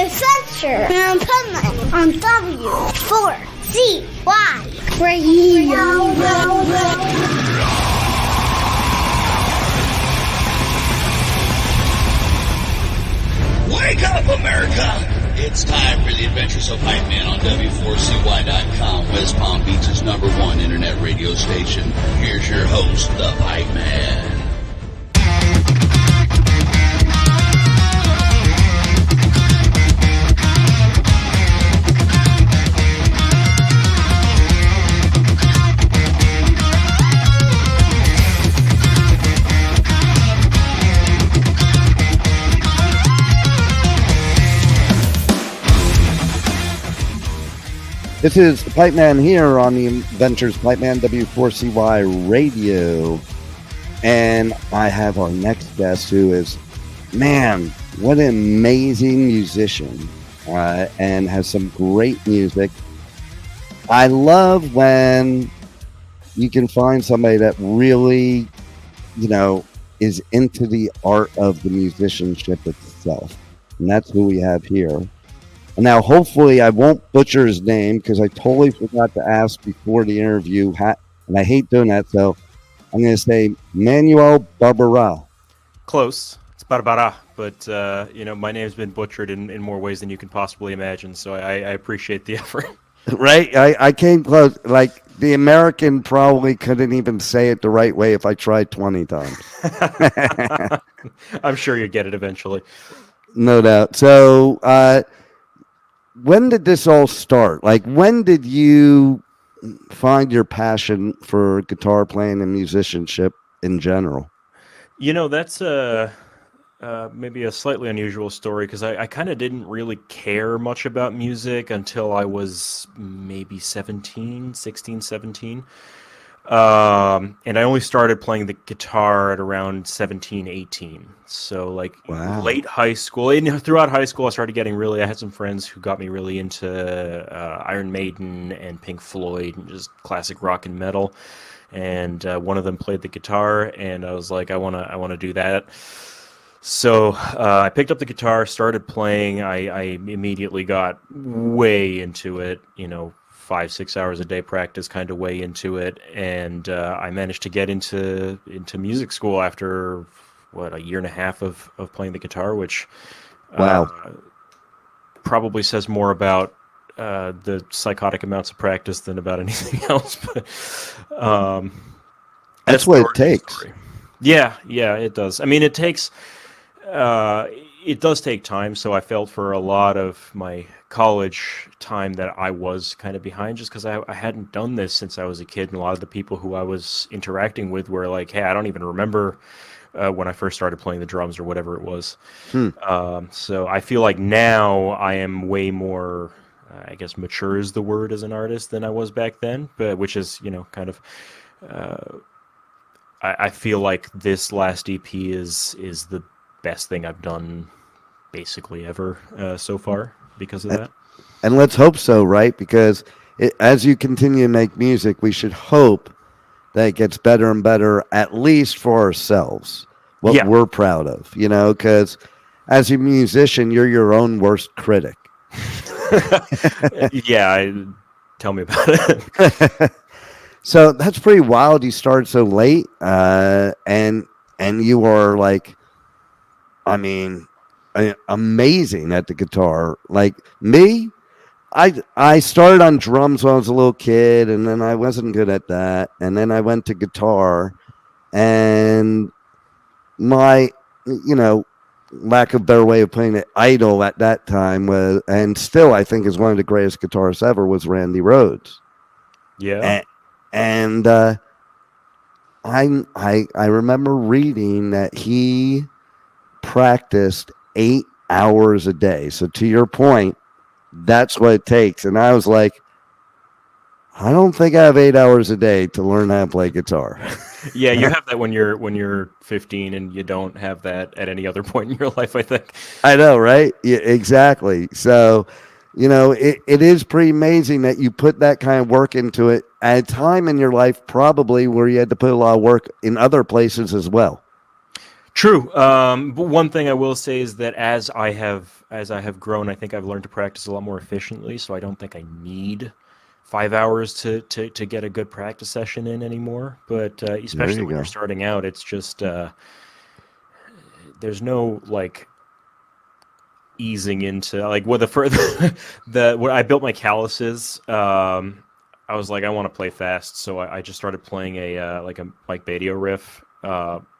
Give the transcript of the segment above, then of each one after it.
Adventure in Pipeman on W4CY Radio. Wake up, America! It's time for the Adventures of Pipeman on W4CY.com, West Palm Beach's #1 internet radio station. Here's your host, the Pipeman. This is the Pipeman here on the Adventures Pipeman W4CY Radio. And I have our next guest who is, man, what an amazing musician and has some great music. I love when you can find somebody that really, is into the art of the musicianship itself. And that's who we have here. Now, hopefully, I won't butcher his name because I totally forgot to ask before the interview, and I hate doing that. So I'm going to say Manuel Barbara. Close. It's Barbara, but my name's been butchered in more ways than you can possibly imagine. So I appreciate the effort. Right? I came close. Like the American probably couldn't even say it the right way if I tried 20 times. I'm sure you get it eventually. No doubt. So, when did this all start? Like, when did you find your passion for guitar playing and musicianship in general? That's maybe a slightly unusual story because I kind of didn't really care much about music until I was maybe 16, 17. And I only started playing the guitar at around 17, 18. So wow. Late high school. And throughout high school, I had some friends who got me really into Iron Maiden and Pink Floyd and just classic rock and metal. And one of them played the guitar, and I was like, I want to do that. So I picked up the guitar, started playing. I immediately got way into it, 5-6 hours a day practice kind of way into it, and I managed to get into music school after a year and a half of playing the guitar, which wow, probably says more about the psychotic amounts of practice than about anything else. But that's what it takes. Yeah, it does. I mean, it takes. It does take time, so I felt for a lot of my college time that I was kind of behind just because I hadn't done this since I was a kid, and a lot of the people who I was interacting with were like, hey, I don't even remember when I first started playing the drums or whatever it was. So I feel like now I am way more, I guess mature is the word as an artist than I was back then, but which is, kind of... I feel like this last EP is the best thing I've done basically ever so far because of that. And let's hope so, right? Because as you continue to make music, we should hope that it gets better and better, at least for ourselves, what we're proud of, because as a musician, you're your own worst critic. Tell me about it. So that's pretty wild. You started so late, and you are like, amazing at the guitar. Like me, I started on drums when I was a little kid, and then I wasn't good at that, and then I went to guitar, and my, lack of better way of playing it, idol at that time was, and still I think is one of the greatest guitarists ever, was Randy Rhoads. Yeah. And I remember reading that he practiced 8 hours a day. So to your point, that's what it takes. And I was like, I don't think I have 8 hours a day to learn how to play guitar. Yeah, you have that when you're 15, and you don't have that at any other point in your life, I think. I know, right? Yeah, exactly. So, it is pretty amazing that you put that kind of work into it at a time in your life probably where you had to put a lot of work in other places as well. True. But one thing I will say is that as I have grown, I think I've learned to practice a lot more efficiently. So I don't think I need 5 hours to get a good practice session in anymore. But especially when you're starting out, it's just there's no like easing into like when when I built my calluses. I was like, I want to play fast, so I just started playing a Mike Badio riff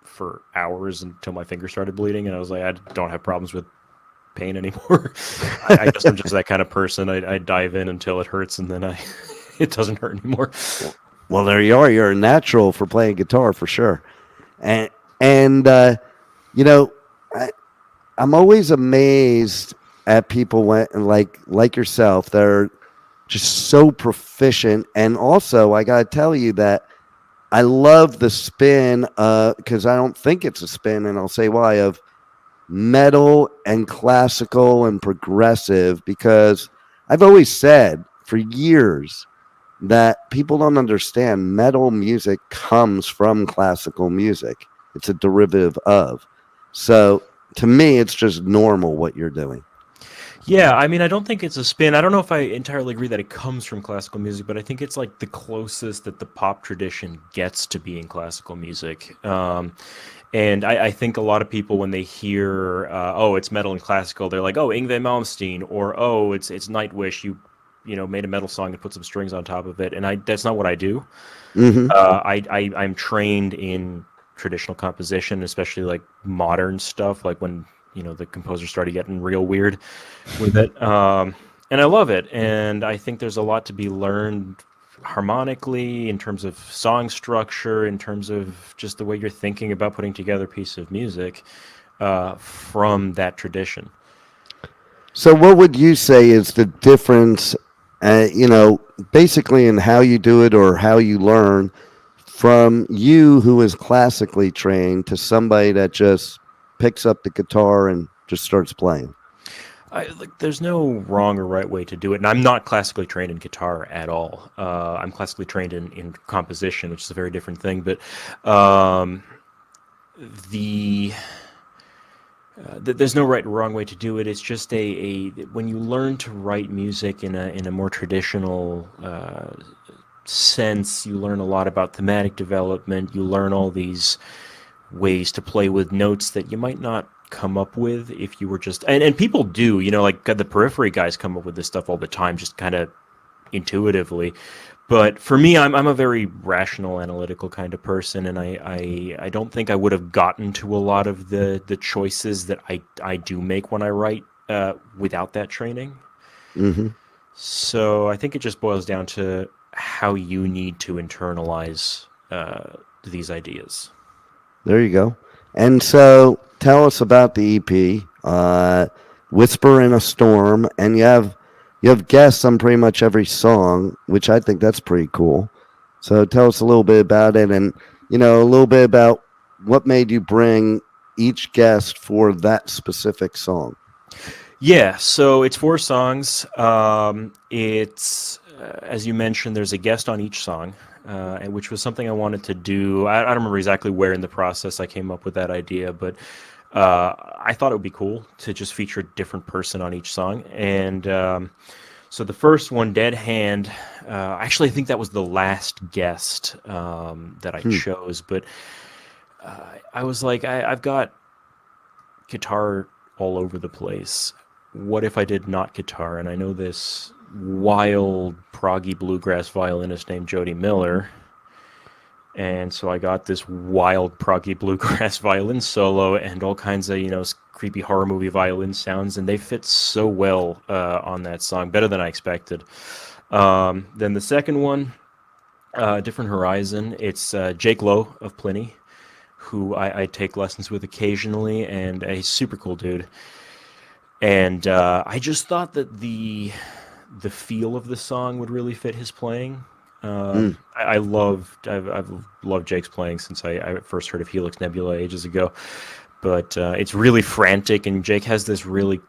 for hours until my finger started bleeding, and I was like, I don't have problems with pain anymore. I guess I'm just that kind of person. I dive in until it hurts, and then it doesn't hurt anymore. Well, there you are. You're a natural for playing guitar for sure, and you know, I'm always amazed at people like yourself. They're just so proficient, and also I gotta tell you that I love the spin, because I don't think it's a spin, and I'll say why, of metal and classical and progressive, because I've always said for years that people don't understand metal music comes from classical music. It's a derivative of. So to me, it's just normal what you're doing. Yeah, I mean, I don't think it's a spin. I don't know if I entirely agree that it comes from classical music, but I think it's like the closest that the pop tradition gets to being classical music. And I think a lot of people, when they hear, it's metal and classical, they're like, oh, Yngwie Malmsteen, or oh, it's Nightwish. You made a metal song and put some strings on top of it, and that's not what I do. Mm-hmm. I'm trained in traditional composition, especially like modern stuff, like when the composer started getting real weird with it. And I love it. And I think there's a lot to be learned harmonically in terms of song structure, in terms of just the way you're thinking about putting together a piece of music from that tradition. So what would you say is the difference, basically in how you do it or how you learn from you who is classically trained to somebody that just picks up the guitar and just starts playing? There's no wrong or right way to do it, and I'm not classically trained in guitar at all. I'm classically trained in composition, which is a very different thing. But there's no right or wrong way to do it. It's just when you learn to write music in a more traditional sense, you learn a lot about thematic development. You learn all these ways to play with notes that you might not come up with if you were just and people do, like the Periphery guys come up with this stuff all the time, just kind of intuitively. But for me, I'm a very rational, analytical kind of person, and I don't think I would have gotten to a lot of the choices that I do make when I write without that training. Mm-hmm. So I think it just boils down to how you need to internalize these ideas. There you go. And so tell us about the EP, Whisper in a Storm, and you have guests on pretty much every song, which I think that's pretty cool. So tell us a little bit about it, and a little bit about what made you bring each guest for that specific song. Yeah, so it's 4 songs. It's as you mentioned, there's a guest on each song. Which was something I wanted to do. I don't remember exactly where in the process I came up with that idea, but I thought it would be cool to just feature a different person on each song. And so the first one, Dead Hand, actually I think that was the last guest that I chose, but I was like, I've got guitar all over the place. What if I did not guitar? And I know this wild proggy bluegrass violinist named Jody Miller, and so I got this wild proggy bluegrass violin solo and all kinds of creepy horror movie violin sounds, and they fit so well on that song, better than I expected. Then the second one, Different Horizon, it's Jake Lowe of Pliny, who I take lessons with occasionally, and a super cool dude. And I just thought that the feel of the song would really fit his playing. I've loved Jake's playing since I first heard of Helix Nebula ages ago. But it's really frantic, and Jake has this really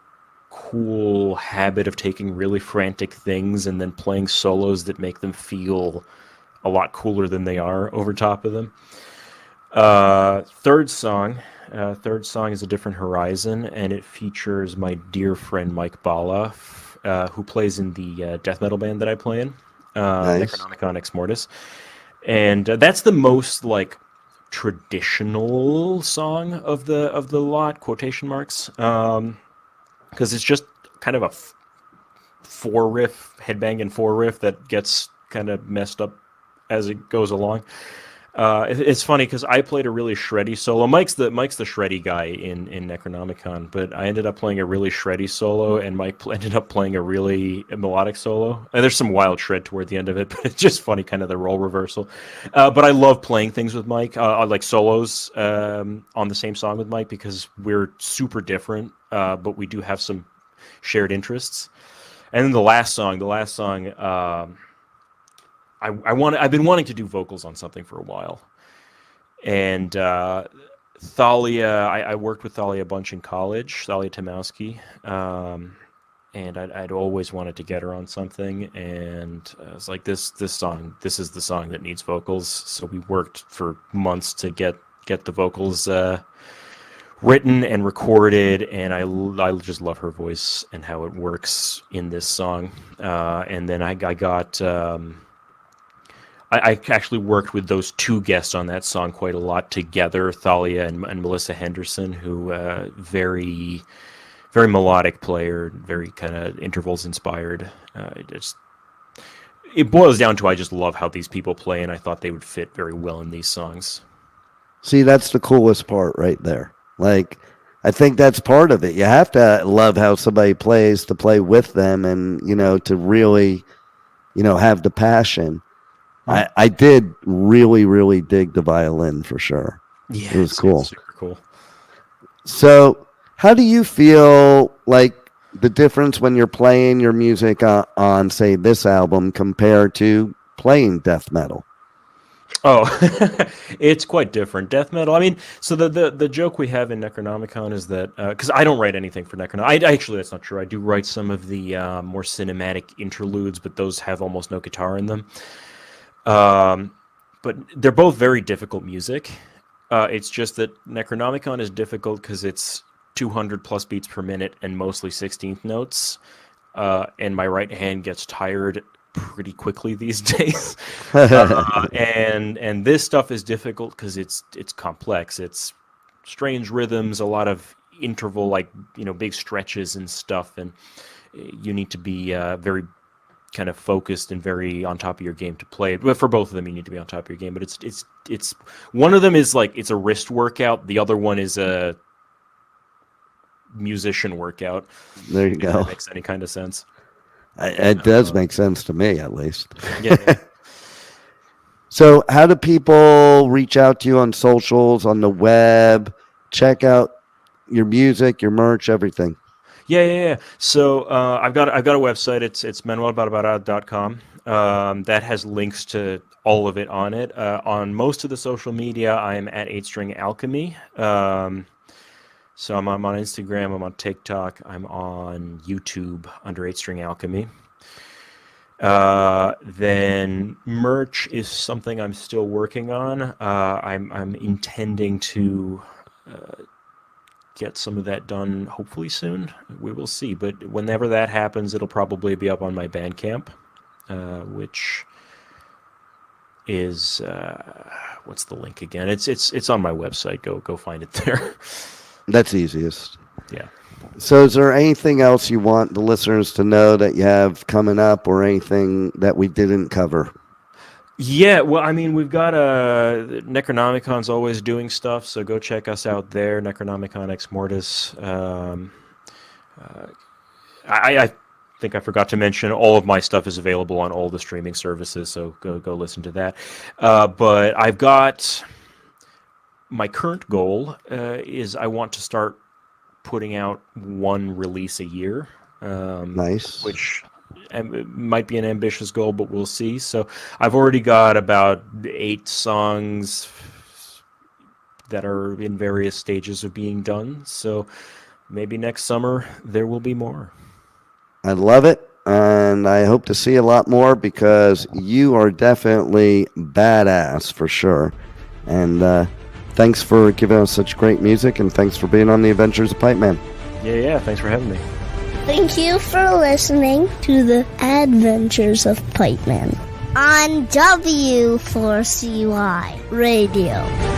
cool habit of taking really frantic things and then playing solos that make them feel a lot cooler than they are over top of them. Third song, Third song is A Different Horizon, and it features my dear friend Mike Bala, who plays in the death metal band that I play in, Nice. Necronomicon Ex Mortis. And that's the most like traditional song of the lot, quotation marks, because it's just kind of a four riff, headbanging four riff that gets kind of messed up as it goes along. It's funny because I played a really shreddy solo. Mike's the shreddy guy in Necronomicon, but I ended up playing a really shreddy solo, and Mike ended up playing a really melodic solo. And there's some wild shred toward the end of it, but it's just funny, kind of the role reversal. But I love playing things with Mike, like solos on the same song with Mike, because we're super different, but we do have some shared interests. And then the last song. I've been wanting to do vocals on something for a while, and Thalia. I worked with Thalia a bunch in college, Thalia Tymowski, and I'd always wanted to get her on something, and I was like, this song, this is the song that needs vocals. So we worked for months to get the vocals written and recorded, and I just love her voice and how it works in this song. And then I got. I actually worked with those two guests on that song quite a lot together, Thalia and Millisa Henderson, who very, very melodic player, very kind of intervals inspired. It boils down to I just love how these people play, and I thought they would fit very well in these songs. See, that's the coolest part right there. Like, I think that's part of it. You have to love how somebody plays to play with them, and to really, have the passion. I did really, really dig the violin for sure. Yeah, it was cool. Super cool. So, how do you feel like the difference when you're playing your music on, say, this album compared to playing death metal? Oh, it's quite different. Death metal. I mean, so the joke we have in Necronomicon is that because I don't write anything for Necronomicon. Actually, that's not true. I do write some of the more cinematic interludes, but those have almost no guitar in them. But they're both very difficult music. It's just that Necronomicon is difficult because it's 200 plus beats per minute and mostly 16th notes. And my right hand gets tired pretty quickly these days. And this stuff is difficult because it's complex. It's strange rhythms, a lot of interval, like, big stretches and stuff. And you need to be very kind of focused and very on top of your game to play it. But for both of them, you need to be on top of your game. But it's one of them is like it's a wrist workout. The other one is a musician workout. There you go. If that makes any kind of sense. It does make sense to me, at least. Yeah. So, how do people reach out to you on socials, on the web, check out your music, your merch, everything? Yeah. So I've got a website. It's manuelbarbara.com. That has links to all of it on it. On most of the social media, I am at 8string Alchemy. So I'm on Instagram. I'm on TikTok. I'm on YouTube under 8string Alchemy. Then merch is something I'm still working on. I'm intending to get some of that done hopefully soon. We will see, but whenever that happens, it'll probably be up on my Bandcamp, which is what's the link again? It's on my website. Go find it there. That's easiest. Yeah. So is there anything else you want the listeners to know that you have coming up, or anything that we didn't cover? Yeah, well, I mean, we've got Necronomicon's always doing stuff, so go check us out there, Necronomicon Ex Mortis. I think I forgot to mention all of my stuff is available on all the streaming services, so go listen to that. But I've got my current goal is I want to start putting out one release a year. Nice. Which it might be an ambitious goal, but we'll see. So I've already got about 8 songs that are in various stages of being done. So maybe next summer there will be more. I love it, and I hope to see a lot more, because you are definitely badass for sure. And thanks for giving us such great music, and thanks for being on the Adventures of Pipeman. Yeah, thanks for having me. Thank you for listening to the Adventures of Pipeman on W4CY Radio.